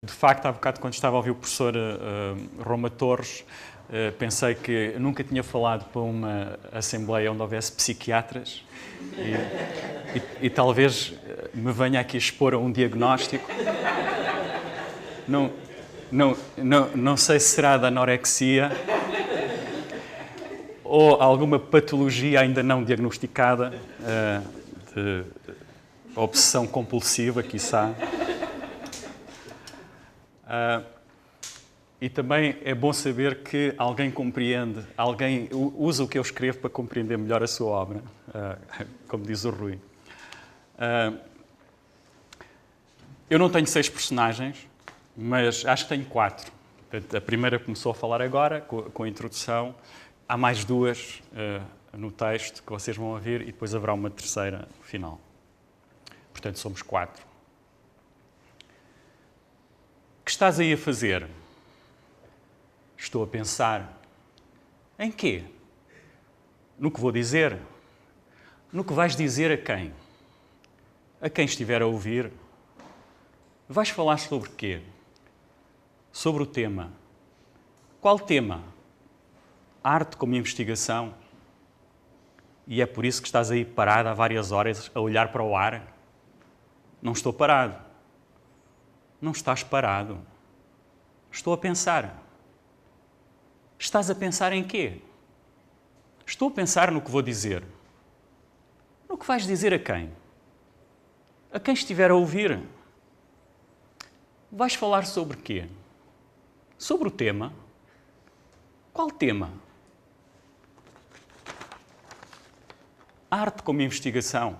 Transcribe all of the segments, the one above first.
De facto, há bocado, quando estava a ouvir o professor Roma Torres, pensei que nunca tinha falado para uma assembleia onde houvesse psiquiatras e talvez me venha aqui expor a um diagnóstico. Não sei se será da anorexia ou alguma patologia ainda não diagnosticada, de obsessão compulsiva, quiçá. E também é bom saber que alguém compreende, alguém usa o que eu escrevo para compreender melhor a sua obra, como diz o Rui. Eu não tenho 6 personagens, mas acho que tenho 4. A primeira começou a falar agora, com a introdução. Há mais 2 no texto que vocês vão ouvir e depois haverá uma terceira no final. Portanto, somos 4. O que estás aí a fazer? Estou a pensar. Em quê? No que vou dizer? No que vais dizer a quem? A quem estiver a ouvir? Vais falar sobre quê? Sobre o tema. Qual tema? Arte como investigação. E é por isso que estás aí parado há várias horas a olhar para o ar? Não estou parado. Não estás parado. Estou a pensar. Estás a pensar em quê? Estou a pensar no que vou dizer. No que vais dizer a quem? A quem estiver a ouvir? Vais falar sobre quê? Sobre o tema? Qual tema? Arte como investigação.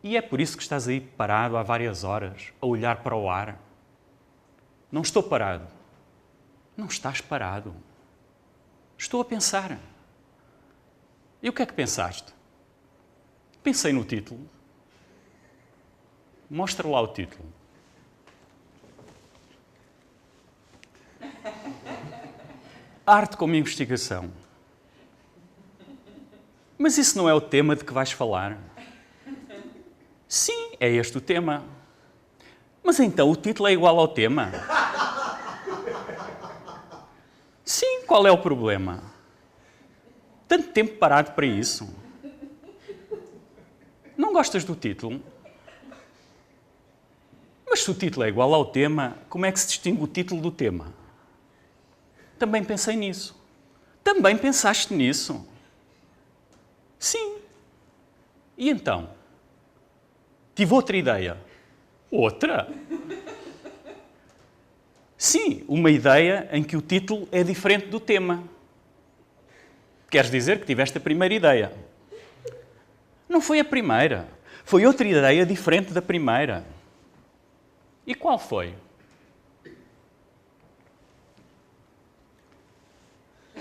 E é por isso que estás aí parado há várias horas, a olhar para o ar. Não estou parado. Não estás parado. Estou a pensar. E o que é que pensaste? Pensei no título. Mostra lá o título. Arte como investigação. Mas isso não é o tema de que vais falar? Sim, é este o tema. Mas então o título é igual ao tema? Sim, qual é o problema? Tanto tempo parado para isso? Não gostas do título? Mas se o título é igual ao tema, como é que se distingue o título do tema? Também pensei nisso. Também pensaste nisso? Sim. E então? Tive outra ideia. Outra? Sim, uma ideia em que o título é diferente do tema. Queres dizer que tiveste a primeira ideia? Não foi a primeira. Foi outra ideia diferente da primeira. E qual foi?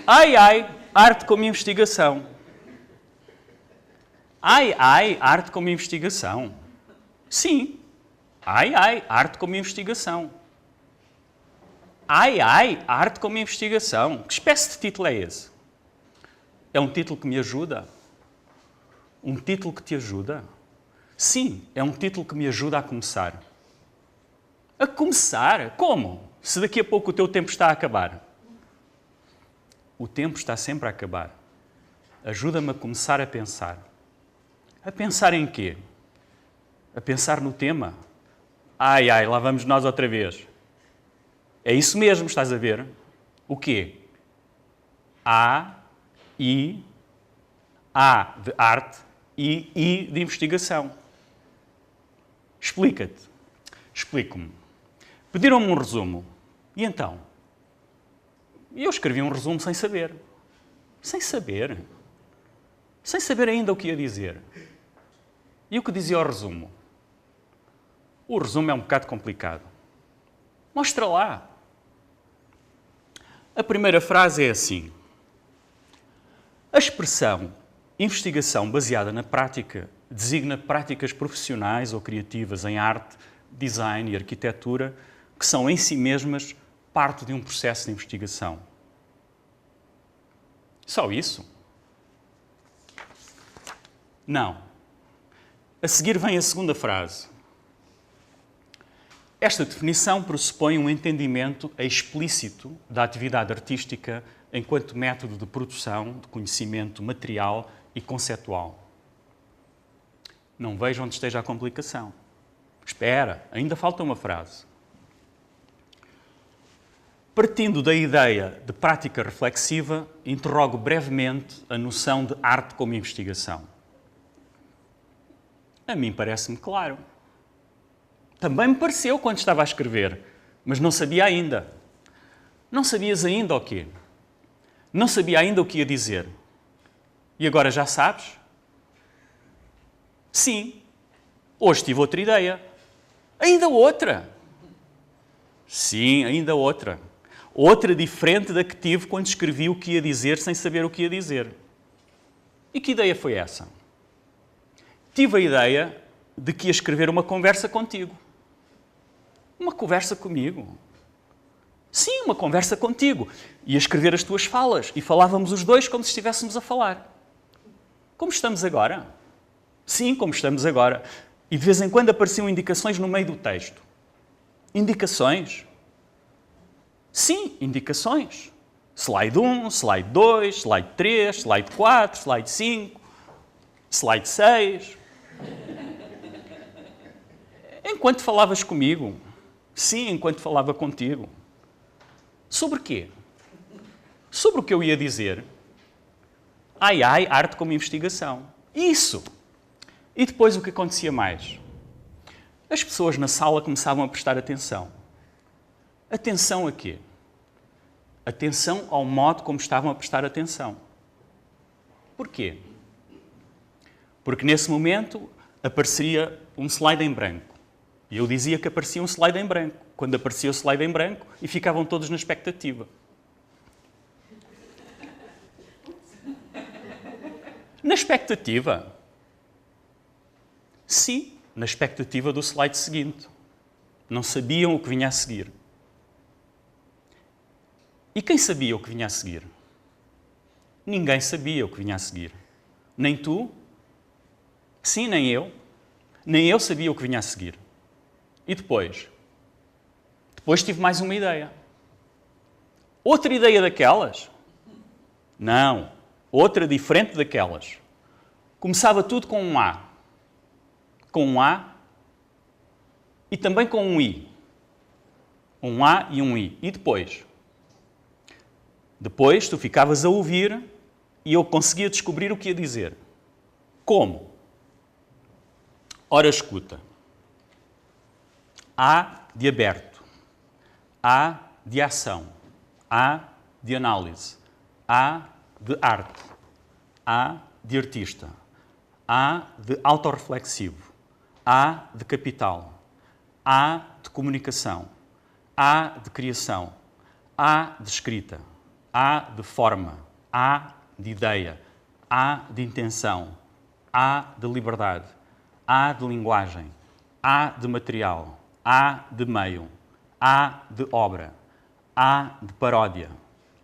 Ai, ai, arte como investigação. Ai, ai, arte como investigação. Sim. Ai, ai, arte como investigação. Ai, ai, arte como investigação. Que espécie de título é esse? É um título que me ajuda? Um título que te ajuda? Sim, é um título que me ajuda a começar. A começar? Como? Se daqui a pouco o teu tempo está a acabar. O tempo está sempre a acabar. Ajuda-me a começar a pensar. A pensar em quê? A pensar no tema? Ai, ai, lá vamos nós outra vez. É isso mesmo, estás a ver? O quê? A de arte e de investigação. Explica-te. Explico-me. Pediram-me um resumo. E então? E eu escrevi um resumo sem saber. Sem saber. Sem saber ainda o que ia dizer. E o que dizia o resumo? O resumo é um bocado complicado. Mostra lá. A primeira frase é assim. A expressão investigação baseada na prática designa práticas profissionais ou criativas em arte, design e arquitetura que são em si mesmas parte de um processo de investigação. Só isso? Não. A seguir vem a segunda frase. Esta definição pressupõe um entendimento explícito da atividade artística enquanto método de produção de conhecimento material e conceptual. Não vejo onde esteja a complicação. Espera, ainda falta uma frase. Partindo da ideia de prática reflexiva, interrogo brevemente a noção de arte como investigação. A mim parece-me claro. Também me pareceu quando estava a escrever, mas não sabia ainda. Não sabias ainda o quê? Não sabia ainda o que ia dizer. E agora já sabes? Sim. Hoje tive outra ideia. Ainda outra. Sim, ainda outra. Outra diferente da que tive quando escrevi o que ia dizer sem saber o que ia dizer. E que ideia foi essa? Tive a ideia de que ia escrever uma conversa contigo. Uma conversa comigo. Sim, uma conversa contigo. Ia escrever as tuas falas e falávamos os dois como se estivéssemos a falar. Como estamos agora? Sim, como estamos agora. E de vez em quando apareciam indicações no meio do texto. Indicações? Sim, indicações. Slide 1, slide 2, slide 3, slide 4, slide 5, slide 6. Enquanto falavas comigo. Sim, enquanto falava contigo. Sobre quê? Sobre o que eu ia dizer. Ai, ai, arte como investigação. Isso! E depois o que acontecia mais? As pessoas na sala começavam a prestar atenção. Atenção a quê? Atenção ao modo como estavam a prestar atenção. Porquê? Porque nesse momento apareceria um slide em branco. E eu dizia que aparecia um slide em branco. Quando aparecia o slide em branco, e ficavam todos na expectativa. Na expectativa? Sim, na expectativa do slide seguinte. Não sabiam o que vinha a seguir. E quem sabia o que vinha a seguir? Ninguém sabia o que vinha a seguir. Nem tu? Sim, nem eu. Nem eu sabia o que vinha a seguir. E depois? Depois tive mais uma ideia. Outra ideia daquelas? Não. Outra diferente daquelas. Começava tudo com um A. Com um A e também com um I. Um A e um I. E depois? Depois tu ficavas a ouvir e eu conseguia descobrir o que ia dizer. Como? Ora, escuta. A de aberto. A de ação. A de análise. A de arte. A de artista. A de autorreflexivo. A de capital. A de comunicação. A de criação. A de escrita. A de forma. A de ideia. A de intenção. A de liberdade. A de linguagem. A de material. A de meio. A de obra. A de paródia.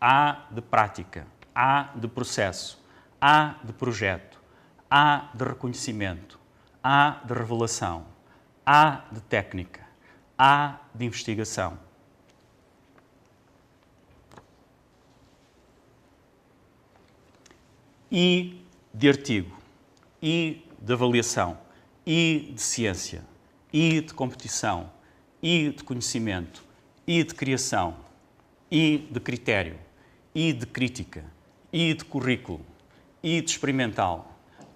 A de prática. A de processo. A de projeto. A de reconhecimento. A de revelação. A de técnica. A de investigação. I de artigo. I de avaliação. I de ciência. I de competição. I de conhecimento. I de criação. I de critério. I de crítica. I de currículo. I de experimental.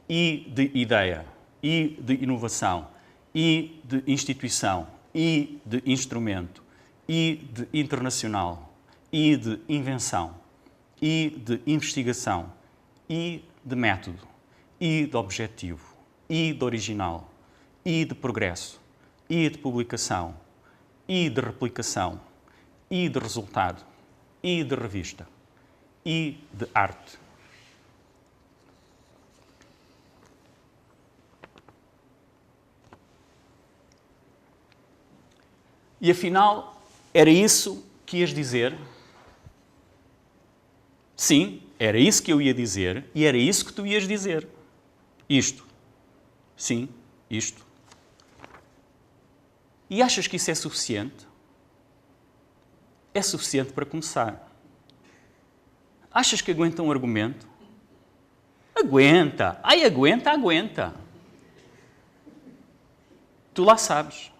I de ideia. I de inovação. I de instituição. I de instrumento. I de internacional. I de invenção. I de investigação. I de método. I de objetivo. I de original. I de progresso. I de publicação. I de replicação. I de resultado. I de revista. I de arte. E afinal, era isso que ias dizer? Sim, era isso que eu ia dizer e era isso que tu ias dizer. Isto. Sim, isto. E achas que isso é suficiente? É suficiente para começar. Achas que aguenta um argumento? Aguenta! Ai, aguenta, aguenta! Tu lá sabes.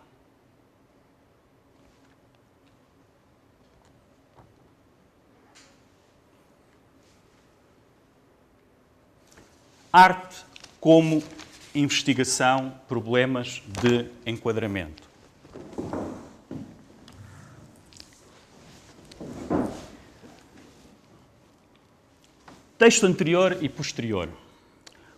Arte como investigação, problemas de enquadramento. Texto anterior e posterior.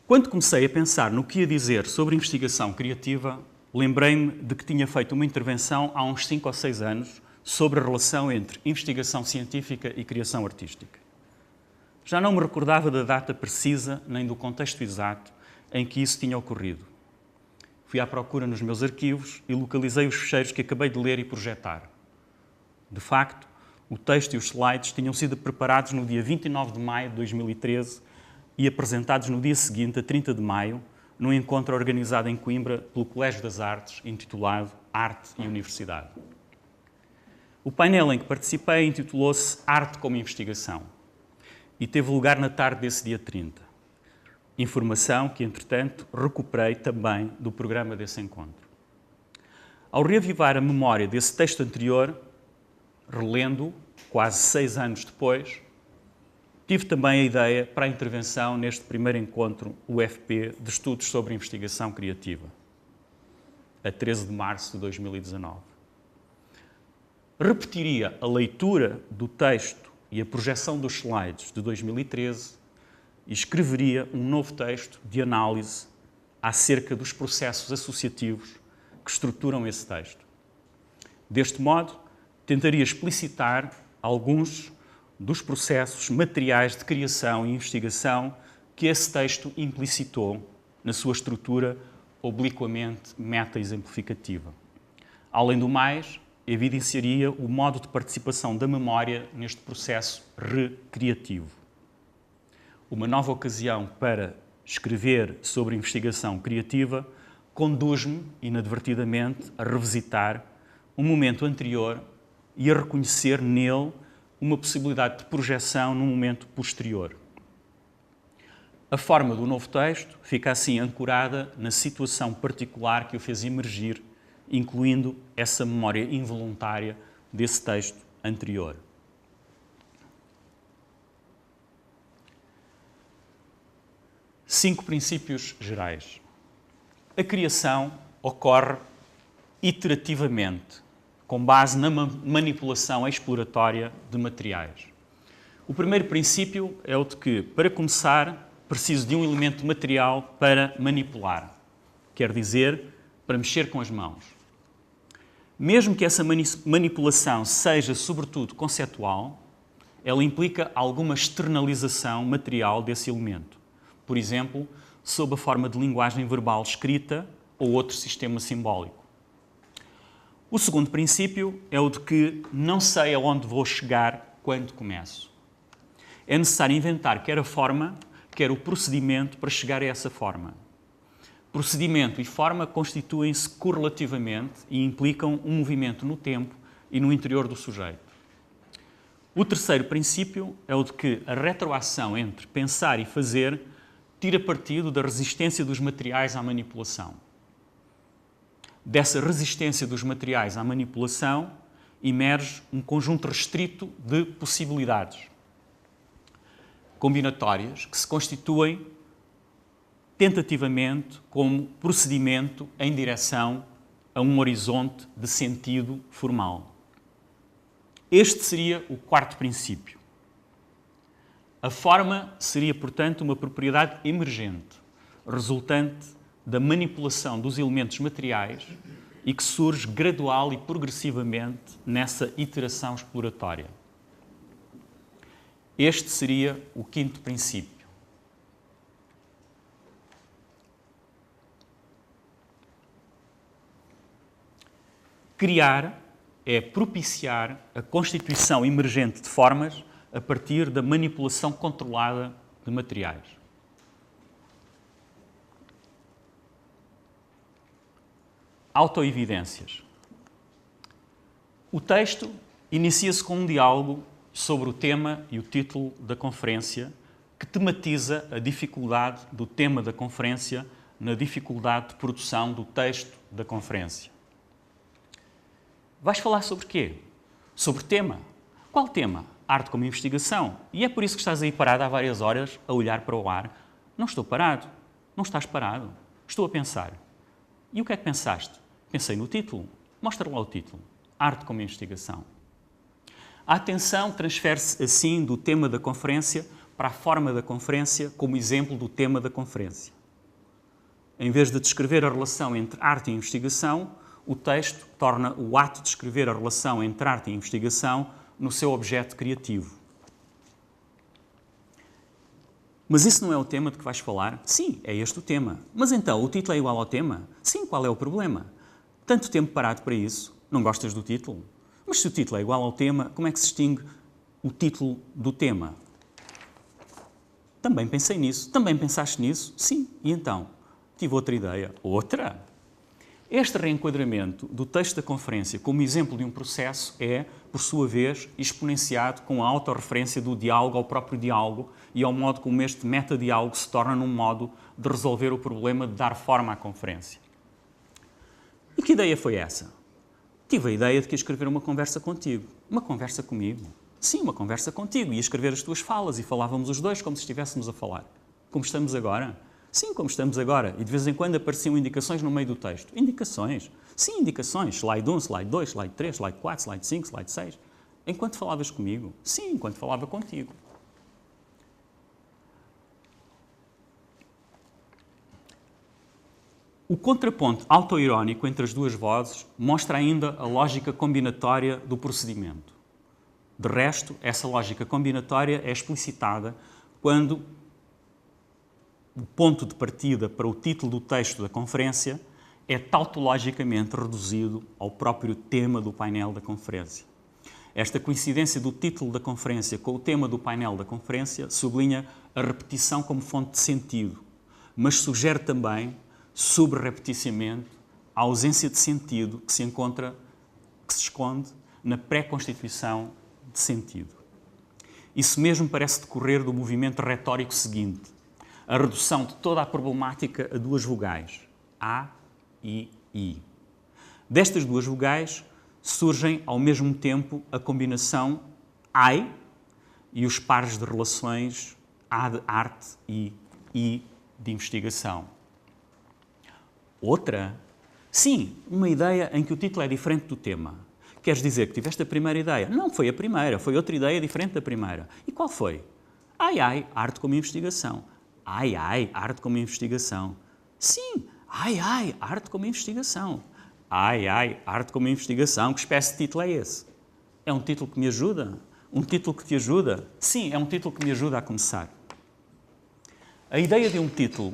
Quando comecei a pensar no que ia dizer sobre investigação criativa, lembrei-me de que tinha feito uma intervenção há uns 5 ou 6 anos sobre a relação entre investigação científica e criação artística. Já não me recordava da data precisa nem do contexto exato em que isso tinha ocorrido. Fui à procura nos meus arquivos e localizei os fecheiros que acabei de ler e projetar. De facto, o texto e os slides tinham sido preparados no dia 29 de maio de 2013 e apresentados no dia seguinte, a 30 de maio, num encontro organizado em Coimbra pelo Colégio das Artes, intitulado Arte e Universidade. O painel em que participei intitulou-se Arte como Investigação e teve lugar na tarde desse dia 30. Informação que, entretanto, recuperei também do programa desse encontro. Ao reavivar a memória desse texto anterior, relendo-o, quase 6 anos depois, tive também a ideia para a intervenção neste primeiro encontro UFP de Estudos sobre Investigação Criativa, a 13 de março de 2019. Repetiria a leitura do texto e a projeção dos slides de 2013 e escreveria um novo texto de análise acerca dos processos associativos que estruturam esse texto. Deste modo, tentaria explicitar alguns dos processos materiais de criação e investigação que esse texto implicitou na sua estrutura obliquamente meta-exemplificativa. Além do mais, evidenciaria o modo de participação da memória neste processo recreativo. Uma nova ocasião para escrever sobre investigação criativa conduz-me, inadvertidamente, a revisitar um momento anterior e a reconhecer nele uma possibilidade de projeção num momento posterior. A forma do novo texto fica assim ancorada na situação particular que o fez emergir, incluindo essa memória involuntária desse texto anterior. Cinco princípios gerais. A criação ocorre iterativamente, com base na manipulação exploratória de materiais. O primeiro princípio é o de que, para começar, preciso de um elemento material para manipular. Quer dizer, para mexer com as mãos. Mesmo que essa manipulação seja, sobretudo, conceitual, ela implica alguma externalização material desse elemento. Por exemplo, sob a forma de linguagem verbal escrita ou outro sistema simbólico. O segundo princípio é o de que não sei aonde vou chegar quando começo. É necessário inventar quer a forma, quer o procedimento para chegar a essa forma. Procedimento e forma constituem-se correlativamente e implicam um movimento no tempo e no interior do sujeito. O terceiro princípio é o de que a retroação entre pensar e fazer tira partido da resistência dos materiais à manipulação. Dessa resistência dos materiais à manipulação emerge um conjunto restrito de possibilidades combinatórias que se constituem tentativamente como procedimento em direção a um horizonte de sentido formal. Este seria o quarto princípio. A forma seria, portanto, uma propriedade emergente, resultante da manipulação dos elementos materiais e que surge gradual e progressivamente nessa iteração exploratória. Este seria o quinto princípio. Criar é propiciar a constituição emergente de formas a partir da manipulação controlada de materiais. Autoevidências. O texto inicia-se com um diálogo sobre o tema e o título da conferência, que tematiza a dificuldade do tema da conferência na dificuldade de produção do texto da conferência. Vais falar sobre quê? Sobre tema. Qual tema? Arte como investigação. E é por isso que estás aí parado há várias horas a olhar para o ar. Não estou parado. Não estás parado. Estou a pensar. E o que é que pensaste? Pensei no título. Mostra lá o título. Arte como investigação. A atenção transfere-se assim do tema da conferência para a forma da conferência como exemplo do tema da conferência. Em vez de descrever a relação entre arte e investigação, o texto torna o ato de descrever a relação entre arte e investigação no seu objeto criativo. Mas isso não é o tema de que vais falar? Sim, é este o tema. Mas então, o título é igual ao tema? Sim, qual é o problema? Tanto tempo parado para isso? Não gostas do título? Mas se o título é igual ao tema, como é que se distingue o título do tema? Também pensei nisso. Também pensaste nisso? Sim. E então? Tive outra ideia. Outra? Este reenquadramento do texto da conferência como exemplo de um processo é, por sua vez, exponenciado com a autorreferência do diálogo ao próprio diálogo e ao modo como este metadiálogo se torna num modo de resolver o problema de dar forma à conferência. E que ideia foi essa? Tive a ideia de que ia escrever uma conversa contigo. Uma conversa comigo. Sim, uma conversa contigo. Ia escrever as tuas falas e falávamos os dois como se estivéssemos a falar. Como estamos agora? Sim, como estamos agora. E de vez em quando apareciam indicações no meio do texto. Indicações? Sim, indicações. Slide 1, slide 2, slide 3, slide 4, slide 5, slide 6. Enquanto falavas comigo? Sim, enquanto falava contigo. O contraponto autoirónico entre as duas vozes mostra ainda a lógica combinatória do procedimento. De resto, essa lógica combinatória é explicitada quando o ponto de partida para o título do texto da conferência é tautologicamente reduzido ao próprio tema do painel da conferência. Esta coincidência do título da conferência com o tema do painel da conferência sublinha a repetição como fonte de sentido, mas sugere também, subrepeticiamente, a ausência de sentido que se esconde na pré-constituição de sentido. Isso mesmo parece decorrer do movimento retórico seguinte, a redução de toda a problemática a duas vogais, A e I. Destas duas vogais surgem ao mesmo tempo a combinação AI e os pares de relações A de arte e I de investigação. Outra? Sim, uma ideia em que o título é diferente do tema. Queres dizer que tiveste a primeira ideia? Não foi a primeira, foi outra ideia diferente da primeira. E qual foi? AI, arte como investigação. AI, arte como investigação. Sim, AI, arte como investigação. AI, arte como investigação. Que espécie de título é esse? É um título que me ajuda? Um título que te ajuda? Sim, é um título que me ajuda a começar. A ideia de um título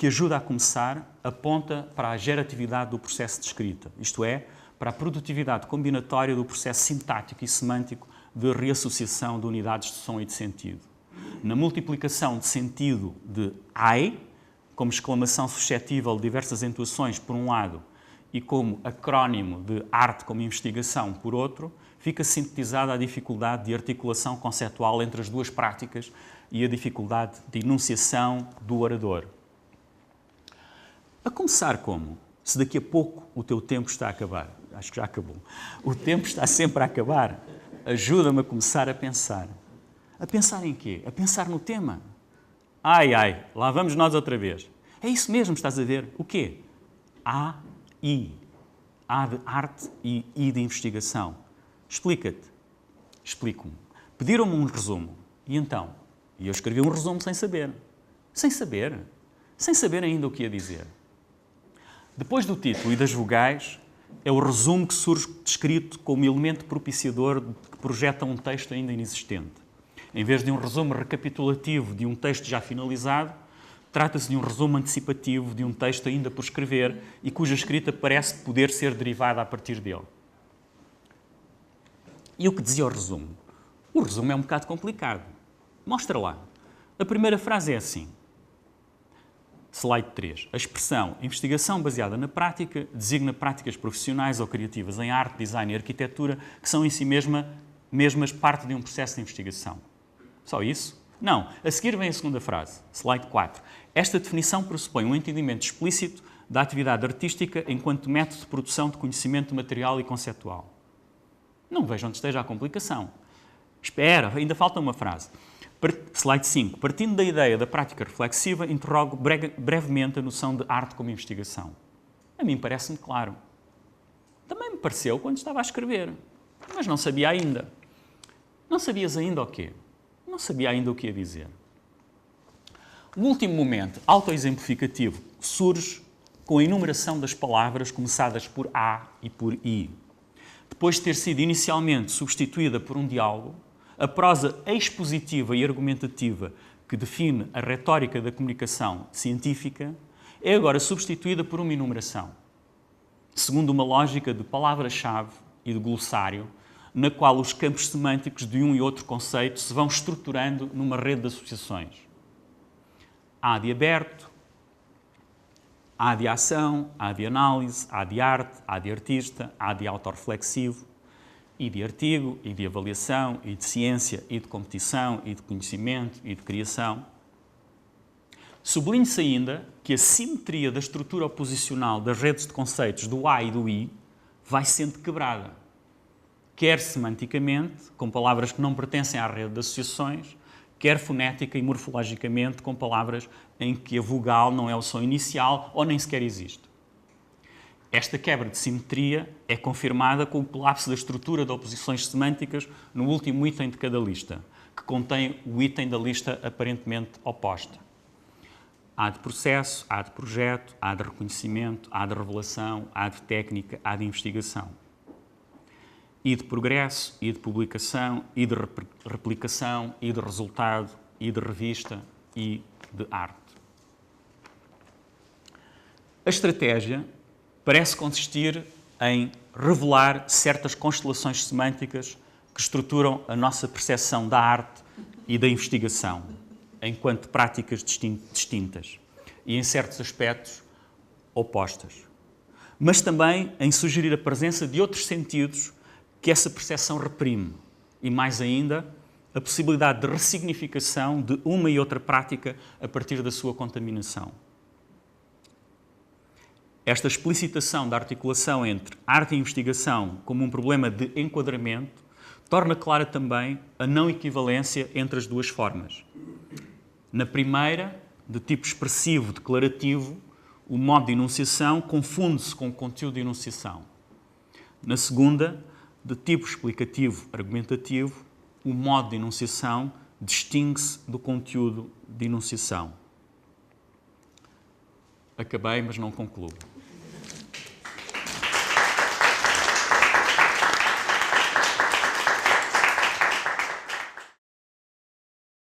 que ajuda a começar aponta para a geratividade do processo de escrita, isto é, para a produtividade combinatória do processo sintático e semântico de reassociação de unidades de som e de sentido. Na multiplicação de sentido de AI, como exclamação suscetível de diversas entoações por um lado e como acrónimo de arte como investigação por outro, fica sintetizada a dificuldade de articulação conceptual entre as duas práticas e a dificuldade de enunciação do orador. A começar como? Se daqui a pouco o teu tempo está a acabar. Acho que já acabou. O tempo está sempre a acabar. Ajuda-me a começar a pensar. A pensar em quê? A pensar no tema. Ai, lá vamos nós outra vez. É isso mesmo, estás a ver? O quê? A, I. A de arte e I de investigação. Explica-te. Explico-me. Pediram-me um resumo. E então? E eu escrevi um resumo sem saber. Sem saber? Sem saber ainda o que ia dizer. Depois do título e das vogais, é o resumo que surge descrito como elemento propiciador que projeta um texto ainda inexistente. Em vez de um resumo recapitulativo de um texto já finalizado, trata-se de um resumo antecipativo de um texto ainda por escrever e cuja escrita parece poder ser derivada a partir dele. E o que dizia o resumo? O resumo é um bocado complicado. Mostra lá. A primeira frase é assim. Slide 3. A expressão investigação baseada na prática designa práticas profissionais ou criativas em arte, design e arquitetura que são em si mesmas parte de um processo de investigação. Só isso? Não. A seguir vem a segunda frase. Slide 4. Esta definição pressupõe um entendimento explícito da atividade artística enquanto método de produção de conhecimento material e conceptual. Não vejo onde esteja a complicação. Espera, ainda falta uma frase. Slide 5. Partindo da ideia da prática reflexiva, interrogo brevemente a noção de arte como investigação. A mim parece-me claro. Também me pareceu quando estava a escrever, mas não sabia ainda. Não sabias ainda o quê? Não sabia ainda o que ia dizer. O último momento autoexemplificativo surge com a enumeração das palavras começadas por A e por I. Depois de ter sido inicialmente substituída por um diálogo, a prosa expositiva e argumentativa que define a retórica da comunicação científica é agora substituída por uma enumeração, segundo uma lógica de palavra-chave e de glossário, na qual os campos semânticos de um e outro conceito se vão estruturando numa rede de associações. A de aberto, A de ação, A de análise, A de arte, A de artista, A de autorreflexivo, I de artigo, I de avaliação, I de ciência, I de competição, I de conhecimento, I de criação. Sublinhe-se ainda que a simetria da estrutura oposicional das redes de conceitos do A e do I vai sendo quebrada, quer semanticamente, com palavras que não pertencem à rede de associações, quer fonética e morfologicamente, com palavras em que a vogal não é o som inicial ou nem sequer existe. Esta quebra de simetria é confirmada com o colapso da estrutura de oposições semânticas no último item de cada lista, que contém o item da lista aparentemente oposta. A de processo, A de projeto, A de reconhecimento, A de revelação, A de técnica, A de investigação. I de progresso, I de publicação, I de replicação, I de resultado, I de revista, I de arte. A estratégia parece consistir em revelar certas constelações semânticas que estruturam a nossa percepção da arte e da investigação, enquanto práticas distintas e, em certos aspectos, opostas. Mas também em sugerir a presença de outros sentidos que essa percepção reprime e, mais ainda, a possibilidade de ressignificação de uma e outra prática a partir da sua contaminação. Esta explicitação da articulação entre arte e investigação como um problema de enquadramento torna clara também a não equivalência entre as duas formas. Na primeira, de tipo expressivo, declarativo, o modo de enunciação confunde-se com o conteúdo de enunciação. Na segunda, de tipo explicativo, argumentativo, o modo de enunciação distingue-se do conteúdo de enunciação. Acabei, mas não concluo.